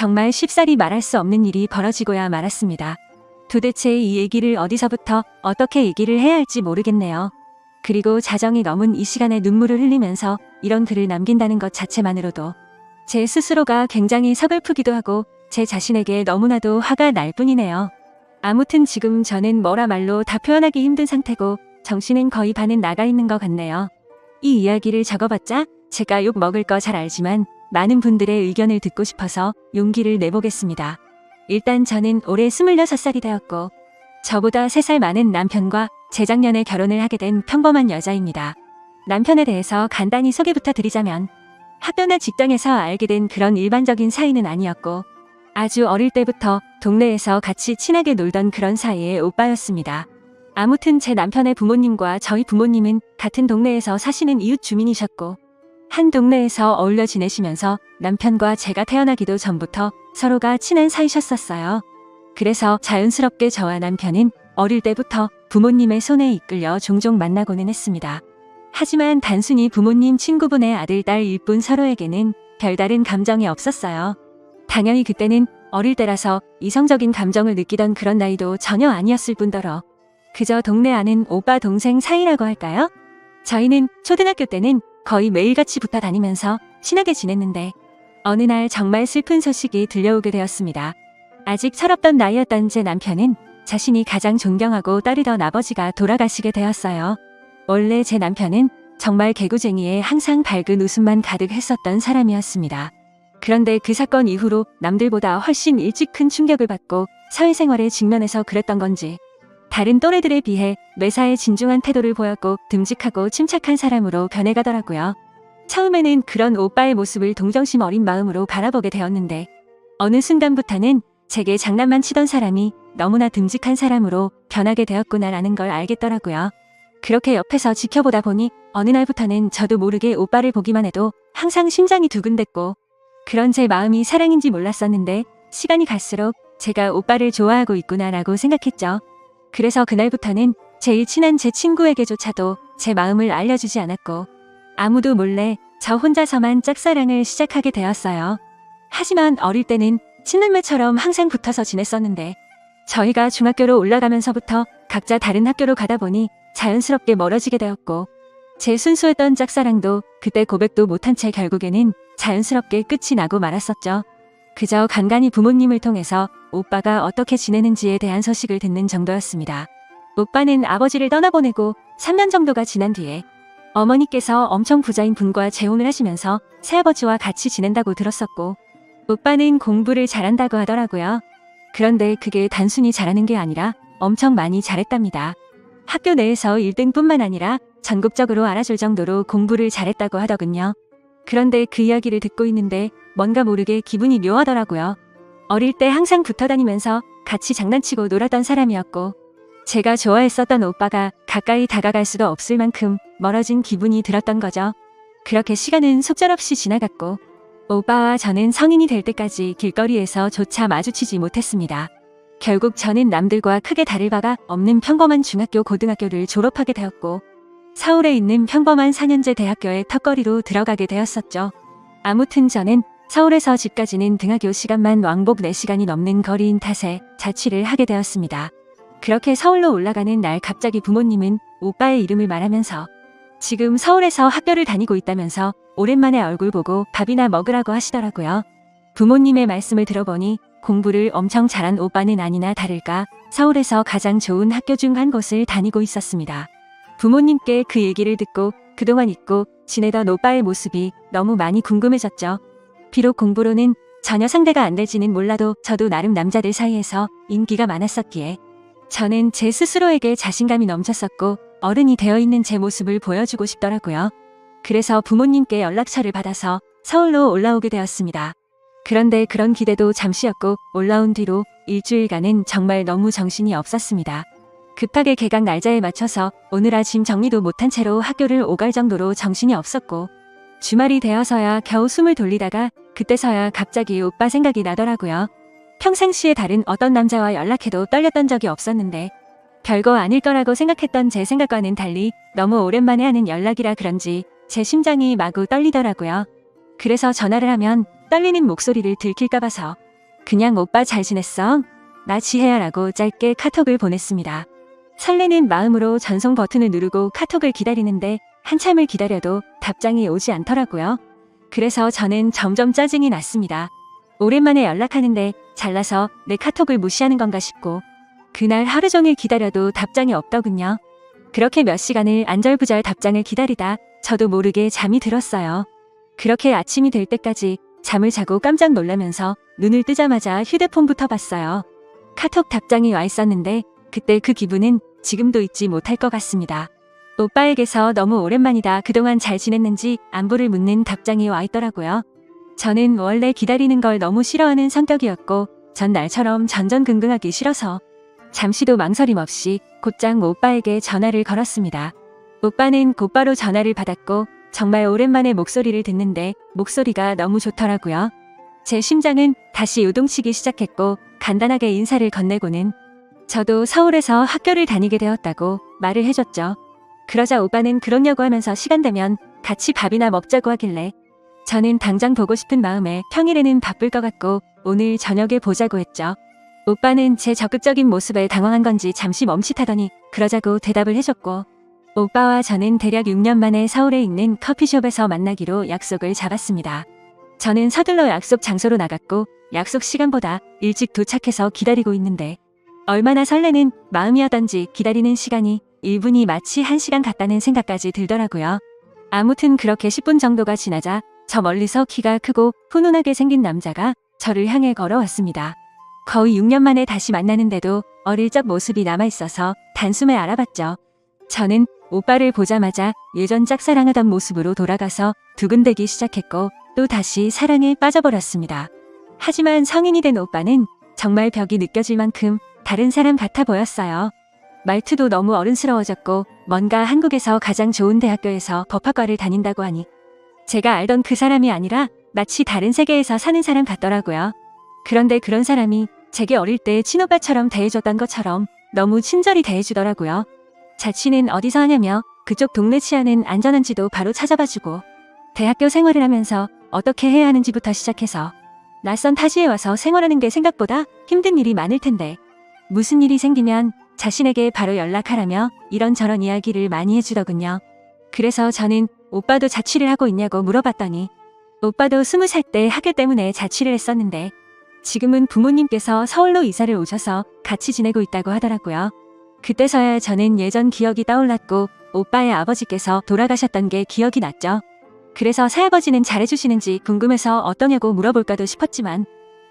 정말 쉽사리 말할 수 없는 일이 벌어지고야 말았습니다. 도대체 이 얘기를 어디서부터 어떻게 얘기를 해야 할지 모르겠네요. 그리고 자정이 넘은 이 시간에 눈물을 흘리면서 이런 글을 남긴다는 것 자체만으로도 제 스스로가 굉장히 서글프기도 하고 제 자신에게 너무나도 화가 날 뿐이네요. 아무튼 지금 저는 뭐라 말로 다 표현하기 힘든 상태고 정신은 거의 반은 나가 있는 것 같네요. 이 이야기를 적어봤자 제가 욕 먹을 거 잘 알지만 많은 분들의 의견을 듣고 싶어서 용기를 내보겠습니다. 일단 저는 올해 26살이 되었고 저보다 3살 많은 남편과 재작년에 결혼을 하게 된 평범한 여자입니다. 남편에 대해서 간단히 소개부터 드리자면 학교나 직장에서 알게 된 그런 일반적인 사이는 아니었고 아주 어릴 때부터 동네에서 같이 친하게 놀던 그런 사이의 오빠였습니다. 아무튼 제 남편의 부모님과 저희 부모님은 같은 동네에서 사시는 이웃 주민이셨고 한 동네에서 어울려 지내시면서 남편과 제가 태어나기도 전부터 서로가 친한 사이셨었어요. 그래서 자연스럽게 저와 남편은 어릴 때부터 부모님의 손에 이끌려 종종 만나고는 했습니다. 하지만 단순히 부모님 친구분의 아들, 딸일 뿐 서로에게는 별다른 감정이 없었어요. 당연히 그때는 어릴 때라서 이성적인 감정을 느끼던 그런 나이도 전혀 아니었을 뿐더러 그저 동네 아는 오빠 동생 사이라고 할까요? 저희는 초등학교 때는 거의 매일같이 붙어 다니면서 친하게 지냈는데 어느 날 정말 슬픈 소식이 들려오게 되었습니다. 아직 철없던 나이였던 제 남편은 자신이 가장 존경하고 따르던 아버지가 돌아가시게 되었어요. 원래 제 남편은 정말 개구쟁이에 항상 밝은 웃음만 가득했었던 사람이었습니다. 그런데 그 사건 이후로 남들보다 훨씬 일찍 큰 충격을 받고 사회생활에 직면해서 그랬던 건지 다른 또래들에 비해 매사에 진중한 태도를 보였고 듬직하고 침착한 사람으로 변해가더라고요. 처음에는 그런 오빠의 모습을 동정심 어린 마음으로 바라보게 되었는데 어느 순간부터는 제게 장난만 치던 사람이 너무나 듬직한 사람으로 변하게 되었구나라는 걸 알겠더라고요. 그렇게 옆에서 지켜보다 보니 어느 날부터는 저도 모르게 오빠를 보기만 해도 항상 심장이 두근댔고 그런 제 마음이 사랑인지 몰랐었는데 시간이 갈수록 제가 오빠를 좋아하고 있구나라고 생각했죠. 그래서 그날부터는 제일 친한 제 친구에게조차도 제 마음을 알려주지 않았고 아무도 몰래 저 혼자서만 짝사랑을 시작하게 되었어요. 하지만 어릴 때는 친남매처럼 항상 붙어서 지냈었는데 저희가 중학교로 올라가면서부터 각자 다른 학교로 가다 보니 자연스럽게 멀어지게 되었고 제 순수했던 짝사랑도 그때 고백도 못한 채 결국에는 자연스럽게 끝이 나고 말았었죠. 그저 간간히 부모님을 통해서 오빠가 어떻게 지내는지에 대한 소식을 듣는 정도였습니다. 오빠는 아버지를 떠나보내고 3년 정도가 지난 뒤에 어머니께서 엄청 부자인 분과 재혼을 하시면서 새아버지와 같이 지낸다고 들었었고 오빠는 공부를 잘한다고 하더라고요. 그런데 그게 단순히 잘하는 게 아니라 엄청 많이 잘했답니다. 학교 내에서 1등뿐만 아니라 전국적으로 알아줄 정도로 공부를 잘했다고 하더군요. 그런데 그 이야기를 듣고 있는데 뭔가 모르게 기분이 묘하더라고요. 어릴 때 항상 붙어 다니면서 같이 장난치고 놀았던 사람이었고 제가 좋아했었던 오빠가 가까이 다가갈 수도 없을 만큼 멀어진 기분이 들었던 거죠. 그렇게 시간은 속절없이 지나갔고 오빠와 저는 성인이 될 때까지 길거리에서 조차 마주치지 못했습니다. 결국 저는 남들과 크게 다를 바가 없는 평범한 중학교 고등학교를 졸업하게 되었고 서울에 있는 평범한 4년제 대학교에 턱걸이로 들어가게 되었었죠. 아무튼 저는 서울에서 집까지는 등하교 시간만 왕복 4시간이 넘는 거리인 탓에 자취를 하게 되었습니다. 그렇게 서울로 올라가는 날 갑자기 부모님은 오빠의 이름을 말하면서 지금 서울에서 학교를 다니고 있다면서 오랜만에 얼굴 보고 밥이나 먹으라고 하시더라고요. 부모님의 말씀을 들어보니 공부를 엄청 잘한 오빠는 아니나 다를까 서울에서 가장 좋은 학교 중 한 곳을 다니고 있었습니다. 부모님께 그 얘기를 듣고 그동안 잊고 지내던 오빠의 모습이 너무 많이 궁금해졌죠. 비록 공부로는 전혀 상대가 안 될지는 몰라도 저도 나름 남자들 사이에서 인기가 많았었기에 저는 제 스스로에게 자신감이 넘쳤었고 어른이 되어 있는 제 모습을 보여주고 싶더라고요. 그래서 부모님께 연락처를 받아서 서울로 올라오게 되었습니다. 그런데 그런 기대도 잠시였고 올라온 뒤로 일주일간은 정말 너무 정신이 없었습니다. 급하게 개강 날짜에 맞춰서 오느라 짐 정리도 못한 채로 학교를 오갈 정도로 정신이 없었고 주말이 되어서야 겨우 숨을 돌리다가 그때서야 갑자기 오빠 생각이 나더라고요. 평상시에 다른 어떤 남자와 연락해도 떨렸던 적이 없었는데 별거 아닐 거라고 생각했던 제 생각과는 달리 너무 오랜만에 하는 연락이라 그런지 제 심장이 마구 떨리더라고요. 그래서 전화를 하면 떨리는 목소리를 들킬까 봐서 그냥 오빠 잘 지냈어? 나 지혜야라고 짧게 카톡을 보냈습니다. 설레는 마음으로 전송 버튼을 누르고 카톡을 기다리는데 한참을 기다려도 답장이 오지 않더라고요. 그래서 저는 점점 짜증이 났습니다. 오랜만에 연락하는데 잘나서 내 카톡을 무시하는 건가 싶고 그날 하루 종일 기다려도 답장이 없더군요. 그렇게 몇 시간을 안절부절 답장을 기다리다 저도 모르게 잠이 들었어요. 그렇게 아침이 될 때까지 잠을 자고 깜짝 놀라면서 눈을 뜨자마자 휴대폰부터 봤어요. 카톡 답장이 와 있었는데 그때 그 기분은 지금도 잊지 못할 것 같습니다. 오빠에게서 너무 오랜만이다. 그동안 잘 지냈는지 안부를 묻는 답장이 와 있더라고요. 저는 원래 기다리는 걸 너무 싫어하는 성격이었고 전 날처럼 전전긍긍하기 싫어서 잠시도 망설임 없이 곧장 오빠에게 전화를 걸었습니다. 오빠는 곧바로 전화를 받았고 정말 오랜만에 목소리를 듣는데 목소리가 너무 좋더라고요. 제 심장은 다시 요동치기 시작했고 간단하게 인사를 건네고는 저도 서울에서 학교를 다니게 되었다고 말을 해줬죠. 그러자 오빠는 그러냐고 하면서 시간 되면 같이 밥이나 먹자고 하길래 저는 당장 보고 싶은 마음에 평일에는 바쁠 것 같고 오늘 저녁에 보자고 했죠. 오빠는 제 적극적인 모습에 당황한 건지 잠시 멈칫하더니 그러자고 대답을 해줬고 오빠와 저는 대략 6년 만에 서울에 있는 커피숍에서 만나기로 약속을 잡았습니다. 저는 서둘러 약속 장소로 나갔고 약속 시간보다 일찍 도착해서 기다리고 있는데 얼마나 설레는 마음이었던지 기다리는 시간이 1분이 마치 1시간 같다는 생각까지 들더라고요. 아무튼 그렇게 10분 정도가 지나자 저 멀리서 키가 크고 훈훈하게 생긴 남자가 저를 향해 걸어왔습니다. 거의 6년 만에 다시 만나는데도 어릴 적 모습이 남아있어서 단숨에 알아봤죠. 저는 오빠를 보자마자 예전 짝사랑하던 모습으로 돌아가서 두근대기 시작했고 또 다시 사랑에 빠져버렸습니다. 하지만 성인이 된 오빠는 정말 벽이 느껴질 만큼 다른 사람 같아 보였어요. 말투도 너무 어른스러워졌고 뭔가 한국에서 가장 좋은 대학교에서 법학과를 다닌다고 하니 제가 알던 그 사람이 아니라 마치 다른 세계에서 사는 사람 같더라고요. 그런데 그런 사람이 제게 어릴 때 친오빠처럼 대해줬던 것처럼 너무 친절히 대해주더라고요. 자취는 어디서 하냐며 그쪽 동네 치안은 안전한지도 바로 찾아봐주고 대학교 생활을 하면서 어떻게 해야 하는지부터 시작해서 낯선 타지에 와서 생활하는 게 생각보다 힘든 일이 많을 텐데 무슨 일이 생기면 자신에게 바로 연락하라며 이런저런 이야기를 많이 해주더군요. 그래서 저는 오빠도 자취를 하고 있냐고 물어봤더니 오빠도 20살 때 학교 때문에 자취를 했었는데 지금은 부모님께서 서울로 이사를 오셔서 같이 지내고 있다고 하더라고요. 그때서야 저는 예전 기억이 떠올랐고 오빠의 아버지께서 돌아가셨던 게 기억이 났죠. 그래서 새아버지는 잘해주시는지 궁금해서 어떠냐고 물어볼까도 싶었지만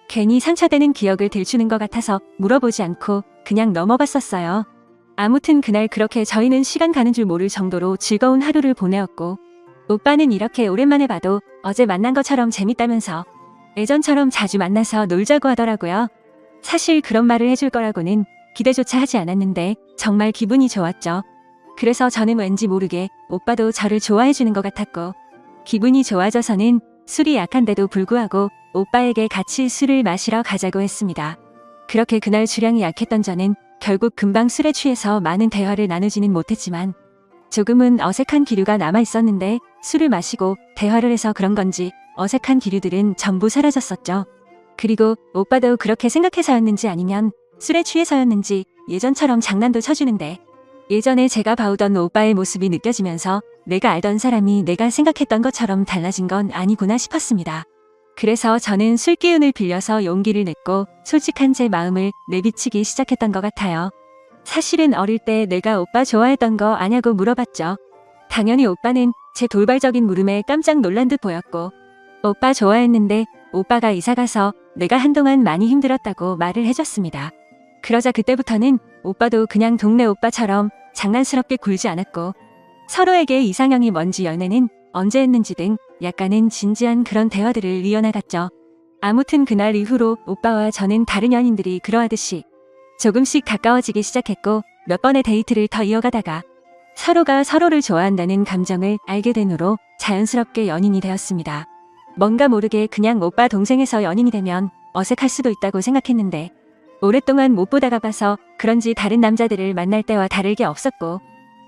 괜히 상처되는 기억을 들추는 것 같아서 물어보지 않고 그냥 넘어갔었어요. 아무튼 그날 그렇게 저희는 시간 가는 줄 모를 정도로 즐거운 하루를 보내었고 오빠는 이렇게 오랜만에 봐도 어제 만난 것처럼 재밌다면서 예전처럼 자주 만나서 놀자고 하더라고요. 사실 그런 말을 해줄 거라고는 기대조차 하지 않았는데 정말 기분이 좋았죠. 그래서 저는 왠지 모르게 오빠도 저를 좋아해주는 것 같았고 기분이 좋아져서는 술이 약한데도 불구하고 오빠에게 같이 술을 마시러 가자고 했습니다. 그렇게 그날 주량이 약했던 저는 결국 금방 술에 취해서 많은 대화를 나누지는 못했지만 조금은 어색한 기류가 남아있었는데 술을 마시고 대화를 해서 그런 건지 어색한 기류들은 전부 사라졌었죠. 그리고 오빠도 그렇게 생각해서였는지 아니면 술에 취해서였는지 예전처럼 장난도 쳐주는데 예전에 제가 봐오던 오빠의 모습이 느껴지면서 내가 알던 사람이 내가 생각했던 것처럼 달라진 건 아니구나 싶었습니다. 그래서 저는 술 기운을 빌려서 용기를 냈고 솔직한 제 마음을 내비치기 시작했던 것 같아요. 사실은 어릴 때 내가 오빠 좋아했던 거 아냐고 물어봤죠. 당연히 오빠는 제 돌발적인 물음에 깜짝 놀란 듯 보였고 오빠 좋아했는데 오빠가 이사가서 내가 한동안 많이 힘들었다고 말을 해줬습니다. 그러자 그때부터는 오빠도 그냥 동네 오빠처럼 장난스럽게 굴지 않았고 서로에게 이상형이 뭔지 연애는 언제 했는지 등 약간은 진지한 그런 대화들을 이어나갔죠. 아무튼 그날 이후로 오빠와 저는 다른 연인들이 그러하듯이 조금씩 가까워지기 시작했고 몇 번의 데이트를 더 이어가다가 서로가 서로를 좋아한다는 감정을 알게 된 후로 자연스럽게 연인이 되었습니다. 뭔가 모르게 그냥 오빠 동생에서 연인이 되면 어색할 수도 있다고 생각했는데 오랫동안 못 보다가 봐서 그런지 다른 남자들을 만날 때와 다를 게 없었고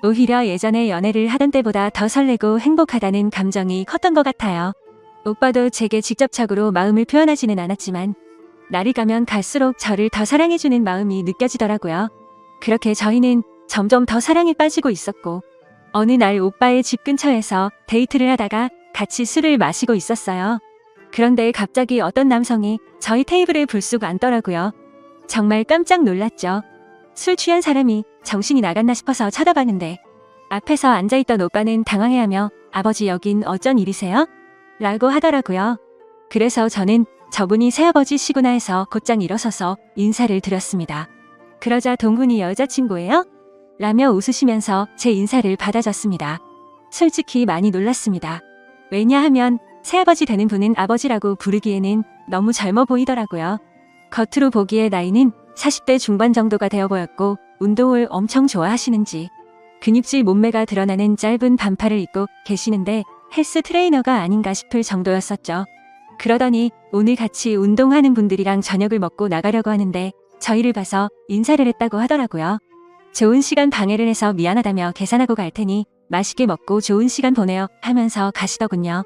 오히려 예전에 연애를 하던 때보다 더 설레고 행복하다는 감정이 컸던 것 같아요. 오빠도 제게 직접적으로 마음을 표현하지는 않았지만 날이 가면 갈수록 저를 더 사랑해주는 마음이 느껴지더라고요. 그렇게 저희는 점점 더 사랑에 빠지고 있었고, 어느 날 오빠의 집 근처에서 데이트를 하다가 같이 술을 마시고 있었어요. 그런데 갑자기 어떤 남성이 저희 테이블에 불쑥 앉더라고요. 정말 깜짝 놀랐죠. 술 취한 사람이 정신이 나갔나 싶어서 쳐다봤는데 앞에서 앉아있던 오빠는 당황해하며 아버지 여긴 어쩐 일이세요? 라고 하더라고요. 그래서 저는 저분이 새아버지시구나 해서 곧장 일어서서 인사를 드렸습니다. 그러자 동훈이 여자친구예요? 라며 웃으시면서 제 인사를 받아줬습니다. 솔직히 많이 놀랐습니다. 왜냐하면 새아버지 되는 분은 아버지라고 부르기에는 너무 젊어 보이더라고요. 겉으로 보기에 나이는 40대 중반 정도가 되어 보였고 운동을 엄청 좋아하시는지 근육질 몸매가 드러나는 짧은 반팔을 입고 계시는데 헬스 트레이너가 아닌가 싶을 정도였었죠. 그러더니 오늘 같이 운동하는 분들이랑 저녁을 먹고 나가려고 하는데 저희를 봐서 인사를 했다고 하더라고요. 좋은 시간 방해를 해서 미안하다며 계산하고 갈 테니 맛있게 먹고 좋은 시간 보내요 하면서 가시더군요.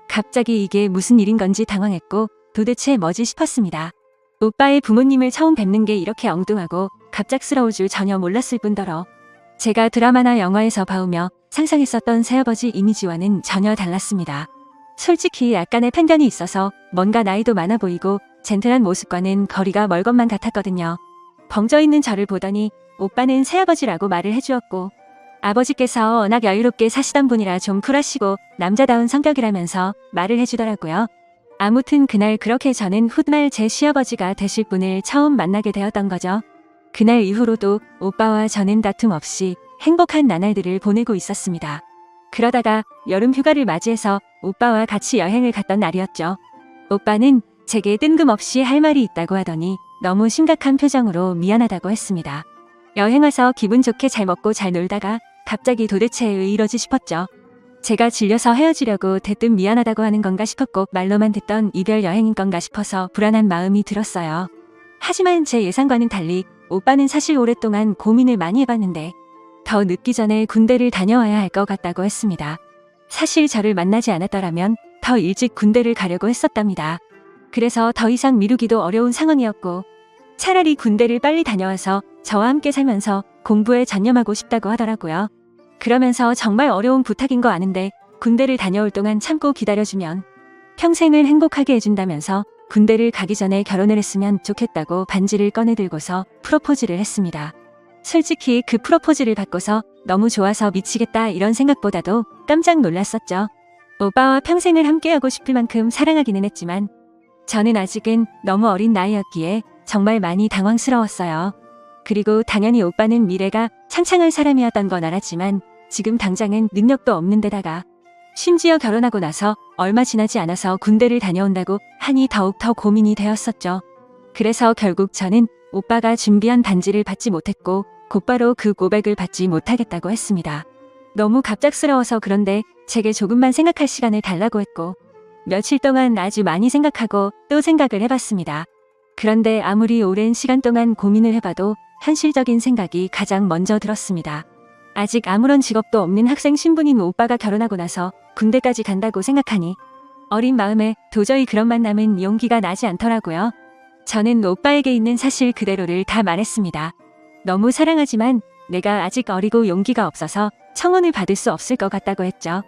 갑자기 이게 무슨 일인 건지 당황했고 도대체 뭐지 싶었습니다. 오빠의 부모님을 처음 뵙는 게 이렇게 엉뚱하고 갑작스러울 줄 전혀 몰랐을 뿐더러 제가 드라마나 영화에서 봐오며 상상했었던 새아버지 이미지와는 전혀 달랐습니다. 솔직히 약간의 편견이 있어서 뭔가 나이도 많아 보이고 젠틀한 모습과는 거리가 멀 것만 같았거든요. 벙쪄있는 저를 보더니 오빠는 새아버지라고 말을 해주었고 아버지께서 워낙 여유롭게 사시던 분이라 좀 쿨하시고 남자다운 성격이라면서 말을 해주더라고요. 아무튼 그날 그렇게 저는 훗날 제 시아버지가 되실 분을 처음 만나게 되었던 거죠. 그날 이후로도 오빠와 저는 다툼 없이 행복한 나날들을 보내고 있었습니다. 그러다가 여름 휴가를 맞이해서 오빠와 같이 여행을 갔던 날이었죠. 오빠는 제게 뜬금없이 할 말이 있다고 하더니 너무 심각한 표정으로 미안하다고 했습니다. 여행 와서 기분 좋게 잘 먹고 잘 놀다가 갑자기 도대체 왜 이러지 싶었죠. 제가 질려서 헤어지려고 대뜸 미안하다고 하는 건가 싶었고 말로만 듣던 이별 여행인 건가 싶어서 불안한 마음이 들었어요. 하지만 제 예상과는 달리 오빠는 사실 오랫동안 고민을 많이 해봤는데 더 늦기 전에 군대를 다녀와야 할 것 같다고 했습니다. 사실 저를 만나지 않았더라면 더 일찍 군대를 가려고 했었답니다. 그래서 더 이상 미루기도 어려운 상황이었고 차라리 군대를 빨리 다녀와서 저와 함께 살면서 공부에 전념하고 싶다고 하더라고요. 그러면서 정말 어려운 부탁인 거 아는데 군대를 다녀올 동안 참고 기다려주면 평생을 행복하게 해준다면서 군대를 가기 전에 결혼을 했으면 좋겠다고 반지를 꺼내들고서 프로포즈를 했습니다. 솔직히 그 프로포즈를 받고서 너무 좋아서 미치겠다 이런 생각보다도 깜짝 놀랐었죠. 오빠와 평생을 함께하고 싶을 만큼 사랑하기는 했지만 저는 아직은 너무 어린 나이였기에 정말 많이 당황스러웠어요. 그리고 당연히 오빠는 미래가 창창한 사람이었던 건 알았지만 지금 당장은 능력도 없는 데다가 심지어 결혼하고 나서 얼마 지나지 않아서 군대를 다녀온다고 하니 더욱 더 고민이 되었었죠. 그래서 결국 저는 오빠가 준비한 반지를 받지 못했고 곧바로 그 고백을 받지 못하겠다고 했습니다. 너무 갑작스러워서 그런데 제게 조금만 생각할 시간을 달라고 했고 며칠 동안 아주 많이 생각하고 또 생각을 해봤습니다. 그런데 아무리 오랜 시간 동안 고민을 해봐도 현실적인 생각이 가장 먼저 들었습니다. 아직 아무런 직업도 없는 학생 신분인 오빠가 결혼하고 나서 군대까지 간다고 생각하니 어린 마음에 도저히 그런 만남은 용기가 나지 않더라고요. 저는 오빠에게 있는 사실 그대로를 다 말했습니다. 너무 사랑하지만 내가 아직 어리고 용기가 없어서 청혼을 받을 수 없을 것 같다고 했죠.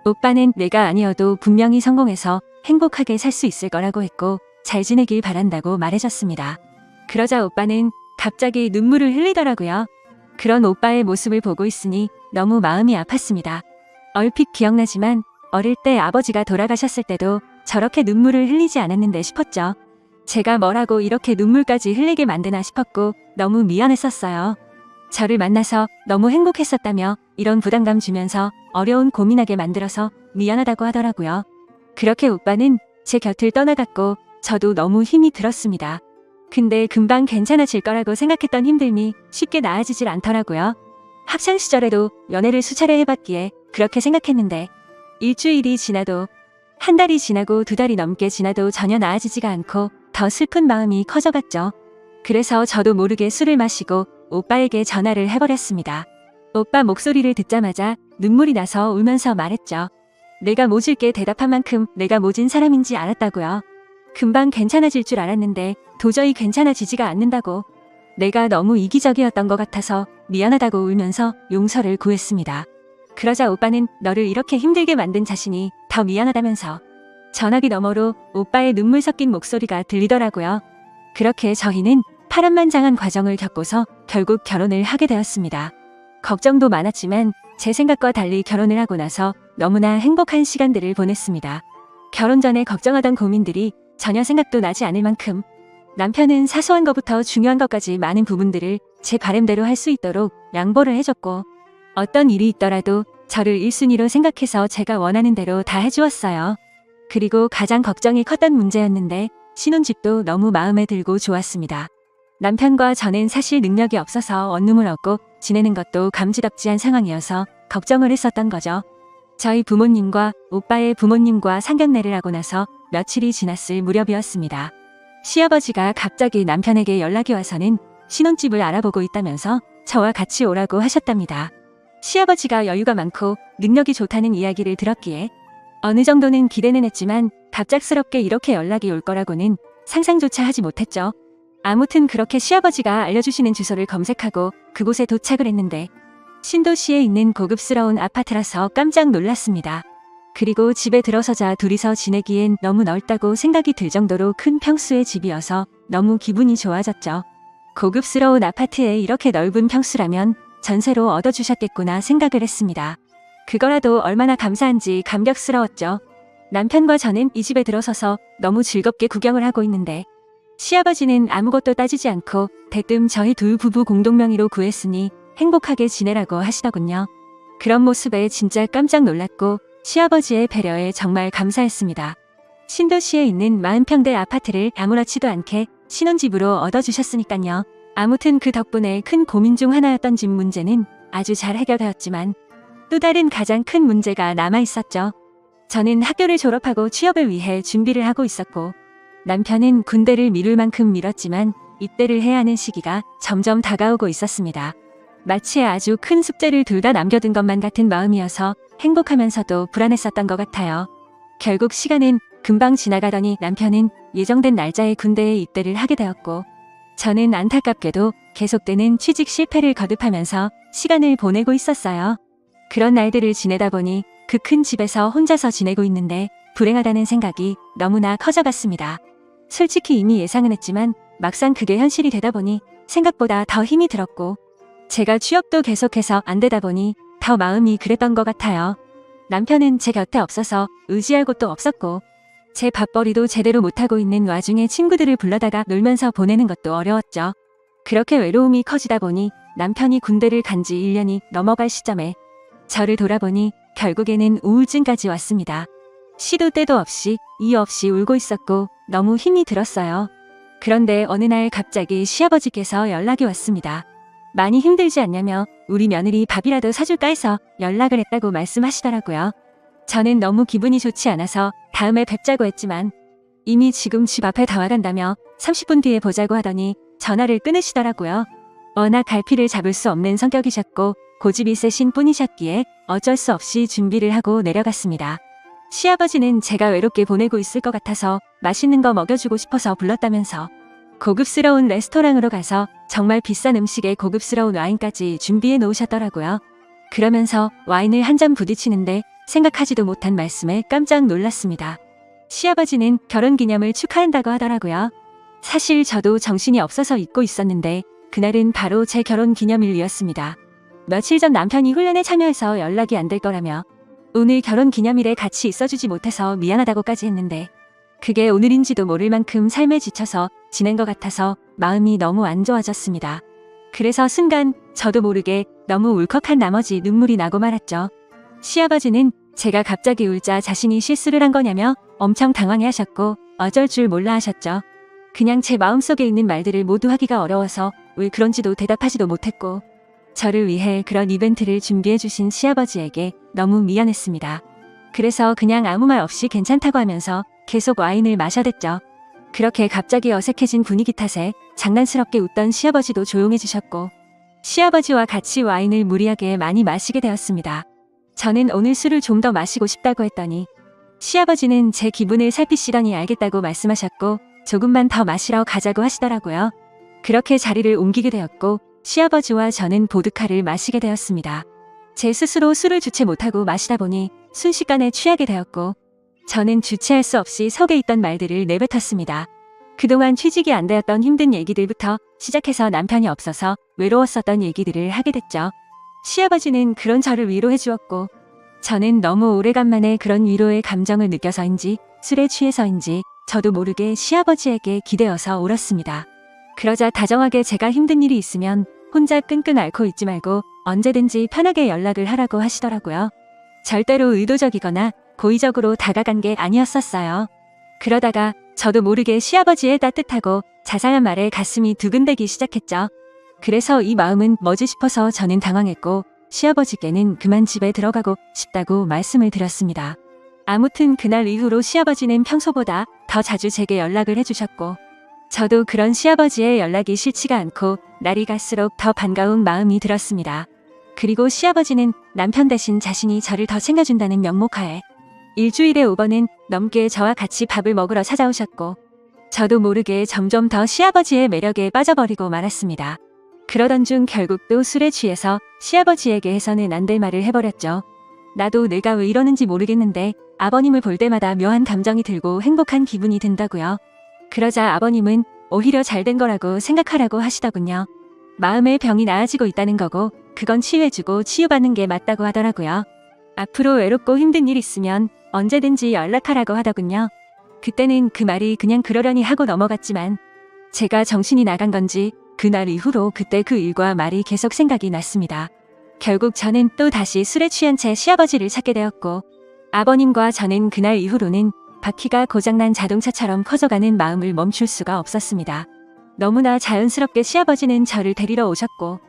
오빠는 내가 아니어도 분명히 성공해서 행복하게 살 수 있을 거라고 했고 잘 지내길 바란다고 말해줬습니다. 그러자 오빠는 갑자기 눈물을 흘리더라고요. 그런 오빠의 모습을 보고 있으니 너무 마음이 아팠습니다. 얼핏 기억나지만 어릴 때 아버지가 돌아가셨을 때도 저렇게 눈물을 흘리지 않았는데 싶었죠. 제가 뭐라고 이렇게 눈물까지 흘리게 만드나 싶었고 너무 미안했었어요. 저를 만나서 너무 행복했었다며 이런 부담감 주면서 어려운 고민하게 만들어서 미안하다고 하더라고요. 그렇게 오빠는 제 곁을 떠나갔고 저도 너무 힘이 들었습니다. 근데 금방 괜찮아질 거라고 생각했던 힘듦이 쉽게 나아지질 않더라고요. 학창 시절에도 연애를 수차례 해봤기에 그렇게 생각했는데 일주일이 지나도 한 달이 지나고 두 달이 넘게 지나도 전혀 나아지지가 않고 더 슬픈 마음이 커져갔죠. 그래서 저도 모르게 술을 마시고 오빠에게 전화를 해버렸습니다. 오빠 목소리를 듣자마자 눈물이 나서 울면서 말했죠. 내가 모질게 대답한 만큼 내가 모진 사람인지 알았다고요. 금방 괜찮아질 줄 알았는데 도저히 괜찮아지지가 않는다고. 내가 너무 이기적이었던 것 같아서 미안하다고 울면서 용서를 구했습니다. 그러자 오빠는 너를 이렇게 힘들게 만든 자신이 더 미안하다면서 전화기 너머로 오빠의 눈물 섞인 목소리가 들리더라고요. 그렇게 저희는 파란만장한 과정을 겪고서 결국 결혼을 하게 되었습니다. 걱정도 많았지만 제 생각과 달리 결혼을 하고 나서 너무나 행복한 시간들을 보냈습니다. 결혼 전에 걱정하던 고민들이 전혀 생각도 나지 않을 만큼 남편은 사소한 것부터 중요한 것까지 많은 부분들을 제 바람대로 할 수 있도록 양보를 해줬고 어떤 일이 있더라도 저를 1순위로 생각해서 제가 원하는 대로 다 해주었어요. 그리고 가장 걱정이 컸던 문제였는데 신혼집도 너무 마음에 들고 좋았습니다. 남편과 저는 사실 능력이 없어서 원룸을 얻고 지내는 것도 감지덕지한 상황이어서 걱정을 했었던 거죠. 저희 부모님과 오빠의 부모님과 상견례를 하고 나서 며칠이 지났을 무렵이었습니다. 시아버지가 갑자기 남편에게 연락이 와서는 신혼집을 알아보고 있다면서 저와 같이 오라고 하셨답니다. 시아버지가 여유가 많고 능력이 좋다는 이야기를 들었기에 어느 정도는 기대는 했지만 갑작스럽게 이렇게 연락이 올 거라고는 상상조차 하지 못했죠. 아무튼 그렇게 시아버지가 알려주시는 주소를 검색하고 그곳에 도착을 했는데 신도시에 있는 고급스러운 아파트라서 깜짝 놀랐습니다. 그리고 집에 들어서자 둘이서 지내기엔 너무 넓다고 생각이 들 정도로 큰 평수의 집이어서 너무 기분이 좋아졌죠. 고급스러운 아파트에 이렇게 넓은 평수라면 전세로 얻어주셨겠구나 생각을 했습니다. 그거라도 얼마나 감사한지 감격스러웠죠. 남편과 저는 이 집에 들어서서 너무 즐겁게 구경을 하고 있는데 시아버지는 아무것도 따지지 않고 대뜸 저희 둘 부부 공동명의로 구했으니 행복하게 지내라고 하시더군요. 그런 모습에 진짜 깜짝 놀랐고 시아버지의 배려에 정말 감사했습니다. 신도시에 있는 40평대 아파트를 아무렇지도 않게 신혼집으로 얻어주셨으니까요. 아무튼 그 덕분에 큰 고민 중 하나였던 집 문제는 아주 잘 해결되었지만 또 다른 가장 큰 문제가 남아있었죠. 저는 학교를 졸업하고 취업을 위해 준비를 하고 있었고 남편은 군대를 미룰 만큼 미뤘지만 입대를 해야 하는 시기가 점점 다가오고 있었습니다. 마치 아주 큰 숙제를 둘 다 남겨둔 것만 같은 마음이어서 행복하면서도 불안했었던 것 같아요. 결국 시간은 금방 지나가더니 남편은 예정된 날짜에 군대에 입대를 하게 되었고 저는 안타깝게도 계속되는 취직 실패를 거듭하면서 시간을 보내고 있었어요. 그런 날들을 지내다 보니 그 큰 집에서 혼자서 지내고 있는데 불행하다는 생각이 너무나 커져갔습니다. 솔직히 이미 예상은 했지만 막상 그게 현실이 되다 보니 생각보다 더 힘이 들었고 제가 취업도 계속해서 안 되다 보니 더 마음이 그랬던 것 같아요. 남편은 제 곁에 없어서 의지할 곳도 없었고 제 밥벌이도 제대로 못하고 있는 와중에 친구들을 불러다가 놀면서 보내는 것도 어려웠죠. 그렇게 외로움이 커지다 보니 남편이 군대를 간 지 1년이 넘어갈 시점에 저를 돌아보니 결국에는 우울증까지 왔습니다. 시도 때도 없이 이유 없이 울고 있었고 너무 힘이 들었어요. 그런데 어느 날 갑자기 시아버지께서 연락이 왔습니다. 많이 힘들지 않냐며 우리 며느리 밥이라도 사줄까 해서 연락을 했다고 말씀하시더라고요. 저는 너무 기분이 좋지 않아서 다음에 뵙자고 했지만 이미 지금 집 앞에 다 와간다며 30분 뒤에 보자고 하더니 전화를 끊으시더라고요. 워낙 갈피를 잡을 수 없는 성격이셨고 고집이 세신 분이셨기에 어쩔 수 없이 준비를 하고 내려갔습니다. 시아버지는 제가 외롭게 보내고 있을 것 같아서 맛있는 거 먹여주고 싶어서 불렀다면서 고급스러운 레스토랑으로 가서 정말 비싼 음식에 고급스러운 와인까지 준비해 놓으셨더라고요. 그러면서 와인을 한 잔 부딪히는데 생각하지도 못한 말씀에 깜짝 놀랐습니다. 시아버지는 결혼기념을 축하한다고 하더라고요. 사실 저도 정신이 없어서 잊고 있었는데 그날은 바로 제 결혼기념일이었습니다. 며칠 전 남편이 훈련에 참여해서 연락이 안 될 거라며 오늘 결혼기념일에 같이 있어주지 못해서 미안하다고까지 했는데 그게 오늘인지도 모를 만큼 삶에 지쳐서 지낸 것 같아서 마음이 너무 안 좋아졌습니다. 그래서 순간 저도 모르게 너무 울컥한 나머지 눈물이 나고 말았죠. 시아버지는 제가 갑자기 울자 자신이 실수를 한 거냐며 엄청 당황해하셨고 어쩔 줄 몰라 하셨죠. 그냥 제 마음속에 있는 말들을 모두 하기가 어려워서 왜 그런지도 대답하지도 못했고 저를 위해 그런 이벤트를 준비해 주신 시아버지에게 너무 미안했습니다. 그래서 그냥 아무 말 없이 괜찮다고 하면서 계속 와인을 마셔댔죠. 그렇게 갑자기 어색해진 분위기 탓에 장난스럽게 웃던 시아버지도 조용해지셨고 시아버지와 같이 와인을 무리하게 많이 마시게 되었습니다. 저는 오늘 술을 좀 더 마시고 싶다고 했더니 시아버지는 제 기분을 살피시더니 알겠다고 말씀하셨고 조금만 더 마시러 가자고 하시더라고요. 그렇게 자리를 옮기게 되었고 시아버지와 저는 보드카를 마시게 되었습니다. 제 스스로 술을 주체 못하고 마시다 보니 순식간에 취하게 되었고 저는 주체할 수 없이 속에 있던 말들을 내뱉었습니다. 그동안 취직이 안 되었던 힘든 얘기들부터 시작해서 남편이 없어서 외로웠었던 얘기들을 하게 됐죠. 시아버지는 그런 저를 위로해 주었고 저는 너무 오래간만에 그런 위로의 감정을 느껴서인지 술에 취해서인지 저도 모르게 시아버지에게 기대어서 울었습니다. 그러자 다정하게 제가 힘든 일이 있으면 혼자 끙끙 앓고 있지 말고 언제든지 편하게 연락을 하라고 하시더라고요. 절대로 의도적이거나 고의적으로 다가간 게 아니었었어요. 그러다가 저도 모르게 시아버지의 따뜻하고 자상한 말에 가슴이 두근대기 시작했죠. 그래서 이 마음은 뭐지 싶어서 저는 당황했고 시아버지께는 그만 집에 들어가고 싶다고 말씀을 드렸습니다. 아무튼 그날 이후로 시아버지는 평소보다 더 자주 제게 연락을 해주셨고 저도 그런 시아버지의 연락이 싫지가 않고 날이 갈수록 더 반가운 마음이 들었습니다. 그리고 시아버지는 남편 대신 자신이 저를 더 챙겨준다는 명목하에 일주일에 5번은 넘게 저와 같이 밥을 먹으러 찾아오셨고 저도 모르게 점점 더 시아버지의 매력에 빠져버리고 말았습니다. 그러던 중 결국 또 술에 취해서 시아버지에게 해서는 안 될 말을 해버렸죠. 나도 내가 왜 이러는지 모르겠는데 아버님을 볼 때마다 묘한 감정이 들고 행복한 기분이 든다고요. 그러자 아버님은 오히려 잘된 거라고 생각하라고 하시더군요. 마음의 병이 나아지고 있다는 거고 그건 치유해주고 치유받는 게 맞다고 하더라고요. 앞으로 외롭고 힘든 일 있으면 언제든지 연락하라고 하더군요. 그때는 그 말이 그냥 그러려니 하고 넘어갔지만 제가 정신이 나간 건지 그날 이후로 그때 그 일과 말이 계속 생각이 났습니다. 결국 저는 또 다시 술에 취한 채 시아버지를 찾게 되었고 아버님과 저는 그날 이후로는 바퀴가 고장난 자동차처럼 커져가는 마음을 멈출 수가 없었습니다. 너무나 자연스럽게 시아버지는 저를 데리러 오셨고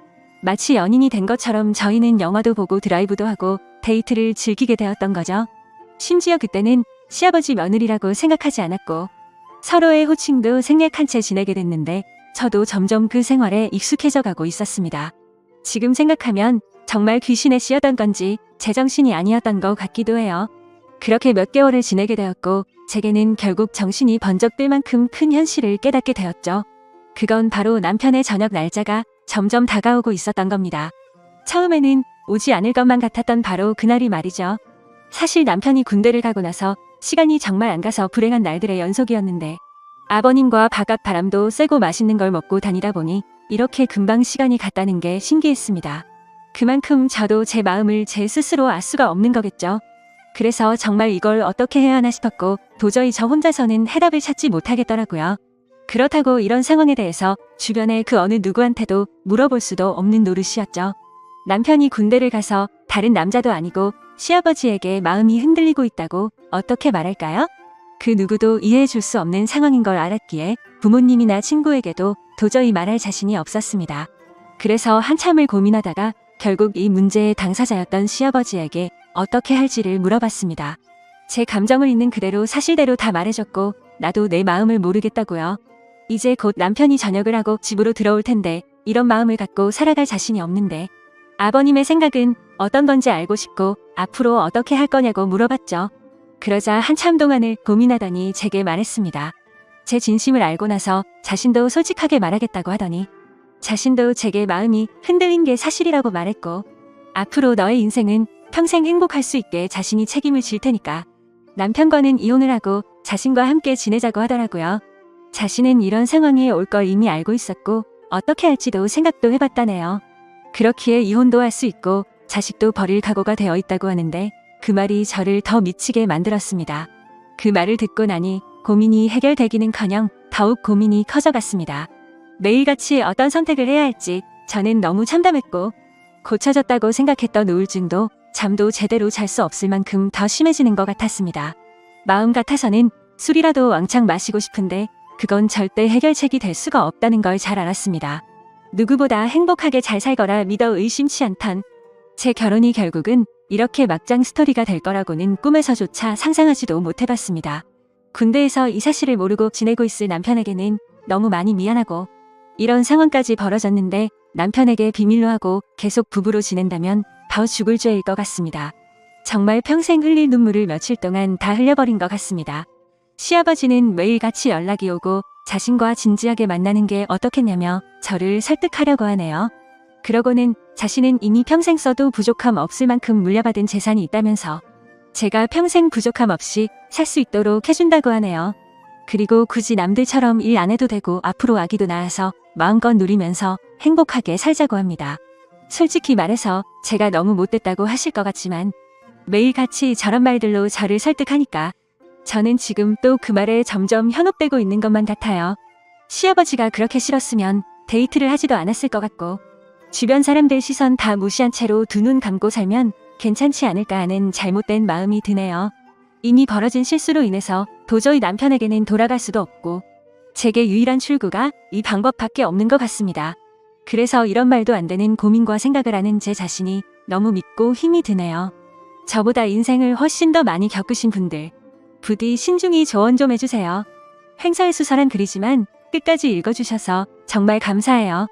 마치 연인이 된 것처럼 저희는 영화도 보고 드라이브도 하고 데이트를 즐기게 되었던 거죠. 심지어 그때는 시아버지 며느리라고 생각하지 않았고 서로의 호칭도 생략한 채 지내게 됐는데 저도 점점 그 생활에 익숙해져 가고 있었습니다. 지금 생각하면 정말 귀신의 씨였던 건지 제정신이 아니었던 것 같기도 해요. 그렇게 몇 개월을 지내게 되었고 제게는 결국 정신이 번쩍 뜰 만큼 큰 현실을 깨닫게 되었죠. 그건 바로 남편의 저녁 날짜가 점점 다가오고 있었던 겁니다. 처음에는 오지 않을 것만 같았던 바로 그날이 말이죠. 사실 남편이 군대를 가고 나서 시간이 정말 안 가서 불행한 날들의 연속이었는데 아버님과 바깥 바람도 쐬고 맛있는 걸 먹고 다니다 보니 이렇게 금방 시간이 갔다는 게 신기했습니다. 그만큼 저도 제 마음을 제 스스로 알 수가 없는 거겠죠. 그래서 정말 이걸 어떻게 해야 하나 싶었고 도저히 저 혼자서는 해답을 찾지 못하겠더라고요. 그렇다고 이런 상황에 대해서 주변의 그 어느 누구한테도 물어볼 수도 없는 노릇이었죠. 남편이 군대를 가서 다른 남자도 아니고 시아버지에게 마음이 흔들리고 있다고 어떻게 말할까요? 그 누구도 이해해 줄 수 없는 상황인 걸 알았기에 부모님이나 친구에게도 도저히 말할 자신이 없었습니다. 그래서 한참을 고민하다가 결국 이 문제의 당사자였던 시아버지에게 어떻게 할지를 물어봤습니다. 제 감정을 있는 그대로 사실대로 다 말해줬고 나도 내 마음을 모르겠다고요. 이제 곧 남편이 전역을 하고 집으로 들어올 텐데 이런 마음을 갖고 살아갈 자신이 없는데 아버님의 생각은 어떤 건지 알고 싶고 앞으로 어떻게 할 거냐고 물어봤죠. 그러자 한참 동안을 고민하더니 제게 말했습니다. 제 진심을 알고 나서 자신도 솔직하게 말하겠다고 하더니 자신도 제게 마음이 흔들린 게 사실이라고 말했고 앞으로 너의 인생은 평생 행복할 수 있게 자신이 책임을 질 테니까 남편과는 이혼을 하고 자신과 함께 지내자고 하더라고요. 자신은 이런 상황이 올 걸 이미 알고 있었고 어떻게 할지도 생각도 해봤다네요. 그렇기에 이혼도 할 수 있고 자식도 버릴 각오가 되어 있다고 하는데 그 말이 저를 더 미치게 만들었습니다. 그 말을 듣고 나니 고민이 해결되기는커녕 더욱 고민이 커져갔습니다. 매일같이 어떤 선택을 해야 할지 저는 너무 참담했고 고쳐졌다고 생각했던 우울증도 잠도 제대로 잘 수 없을 만큼 더 심해지는 것 같았습니다. 마음 같아서는 술이라도 왕창 마시고 싶은데 그건 절대 해결책이 될 수가 없다는 걸 잘 알았습니다. 누구보다 행복하게 잘 살거라 믿어 의심치 않던 제 결혼이 결국은 이렇게 막장 스토리가 될 거라고는 꿈에서조차 상상하지도 못해봤습니다. 군대에서 이 사실을 모르고 지내고 있을 남편에게는 너무 많이 미안하고 이런 상황까지 벌어졌는데 남편에게 비밀로 하고 계속 부부로 지낸다면 더 죽을 죄일 것 같습니다. 정말 평생 흘릴 눈물을 며칠 동안 다 흘려버린 것 같습니다. 시아버지는 매일같이 연락이 오고 자신과 진지하게 만나는 게 어떻겠냐며 저를 설득하려고 하네요. 그러고는 자신은 이미 평생 써도 부족함 없을 만큼 물려받은 재산이 있다면서 제가 평생 부족함 없이 살 수 있도록 해준다고 하네요. 그리고 굳이 남들처럼 일 안 해도 되고 앞으로 아기도 낳아서 마음껏 누리면서 행복하게 살자고 합니다. 솔직히 말해서 제가 너무 못됐다고 하실 것 같지만 매일같이 저런 말들로 저를 설득하니까 저는 지금 또 그 말에 점점 현혹되고 있는 것만 같아요. 시아버지가 그렇게 싫었으면 데이트를 하지도 않았을 것 같고 주변 사람들 시선 다 무시한 채로 두 눈 감고 살면 괜찮지 않을까 하는 잘못된 마음이 드네요. 이미 벌어진 실수로 인해서 도저히 남편에게는 돌아갈 수도 없고 제게 유일한 출구가 이 방법밖에 없는 것 같습니다. 그래서 이런 말도 안 되는 고민과 생각을 하는 제 자신이 너무 믿고 힘이 드네요. 저보다 인생을 훨씬 더 많이 겪으신 분들, 부디 신중히 조언 좀 해주세요. 횡설수설한 글이지만 끝까지 읽어주셔서 정말 감사해요.